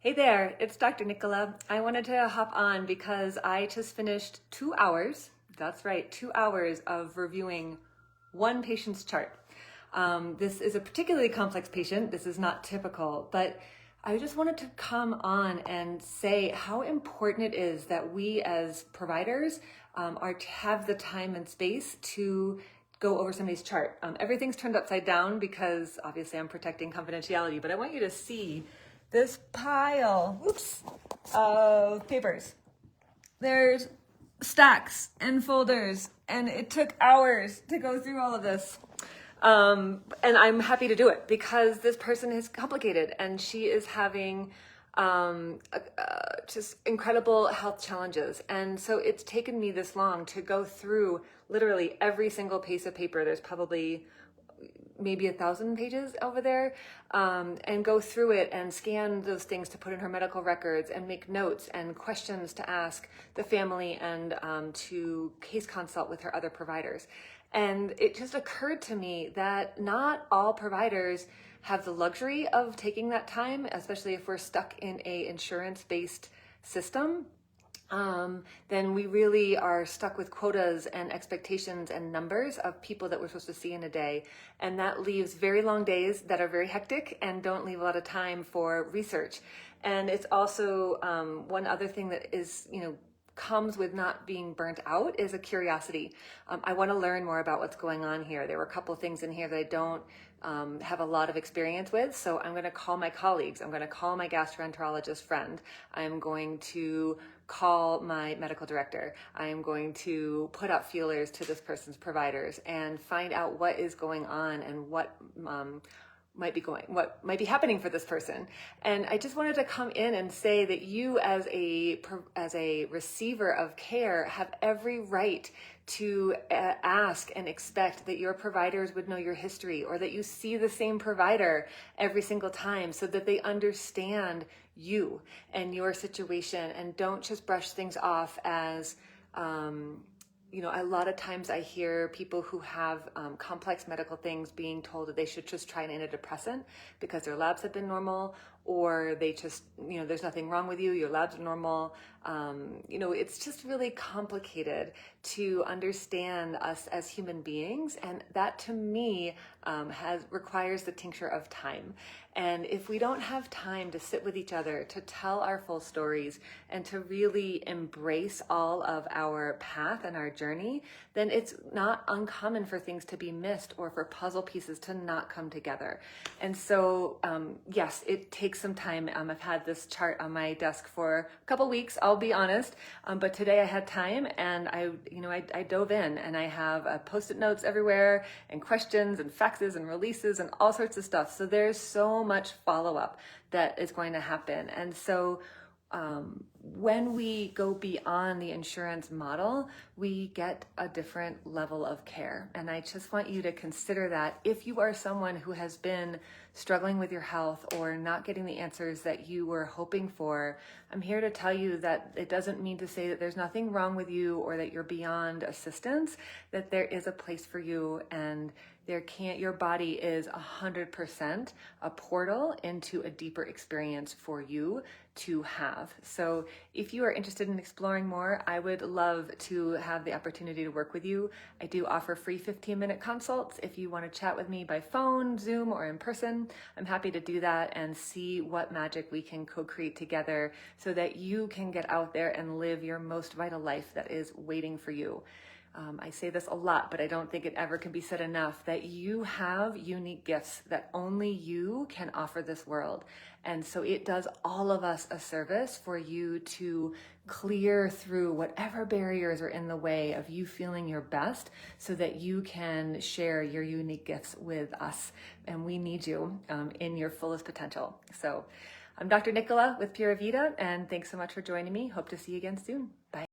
Hey there, it's Dr. Nicola. I wanted to hop on because I just finished 2 hours, that's right, 2 hours of reviewing one patient's chart. This is a particularly complex patient. This is not typical, but I just wanted to come on and say how important it is that we as providers have the time and space to go over somebody's chart. Everything's turned upside down because obviously I'm protecting confidentiality, but I want you to see this pile, of papers. There's stacks and folders, and it took hours to go through all of this. And I'm happy to do it because this person is complicated and she is having just incredible health challenges. And so it's taken me this long to go through literally every single piece of paper. There's probably maybe 1,000 pages over there, and go through it and scan those things to put in her medical records and make notes and questions to ask the family and to case consult with her other providers. And it just occurred to me that not all providers have the luxury of taking that time, especially if we're stuck in a insurance-based system. Then we really are stuck with quotas and expectations and numbers of people that we're supposed to see in a day. And that leaves very long days that are very hectic and don't leave a lot of time for research. And it's also one other thing that is, comes with not being burnt out is a curiosity. I want to learn more about what's going on here. There were a couple of things in here that I don't have a lot of experience with. So I'm going to call my colleagues. I'm going to call my gastroenterologist friend. I'm going to call my medical director. I am going to put out feelers to this person's providers and find out what is going on and what might be happening for this person. And I just wanted to come in and say that you as a receiver of care have every right to ask and expect that your providers would know your history, or that you see the same provider every single time so that they understand you and your situation and don't just brush things off as a lot of times I hear people who have complex medical things being told that they should just try an antidepressant because their labs have been normal, or they just, there's nothing wrong with you, your labs are normal. It's just really complicated to understand us as human beings. And that to me requires the tincture of time. And if we don't have time to sit with each other, to tell our full stories, and to really embrace all of our path and our journey, then it's not uncommon for things to be missed or for puzzle pieces to not come together. And so, yes, it takes some time. I've had this chart on my desk for a couple weeks, I'll be honest, but today I had time and I dove in, and I have Post-it notes everywhere and questions and faxes and releases and all sorts of stuff. So there's so much follow-up that is going to happen. And so when we go beyond the insurance model, we get a different level of care. And I just want you to consider that if you are someone who has been struggling with your health or not getting the answers that you were hoping for, I'm here to tell you that it doesn't mean to say that there's nothing wrong with you or that you're beyond assistance, that there is a place for you, and your body is 100% a portal into a deeper experience for you to have. So if you are interested in exploring more, I would love to have the opportunity to work with you. I do offer free 15-minute consults. If you want to chat with me by phone, Zoom, or in person, I'm happy to do that and see what magic we can co-create together so that you can get out there and live your most vital life that is waiting for you. I say this a lot, but I don't think it ever can be said enough that you have unique gifts that only you can offer this world. And so it does all of us a service for you to clear through whatever barriers are in the way of you feeling your best so that you can share your unique gifts with us. And we need you in your fullest potential. So I'm Dr. Nicola with Pura Vida, and thanks so much for joining me. Hope to see you again soon. Bye.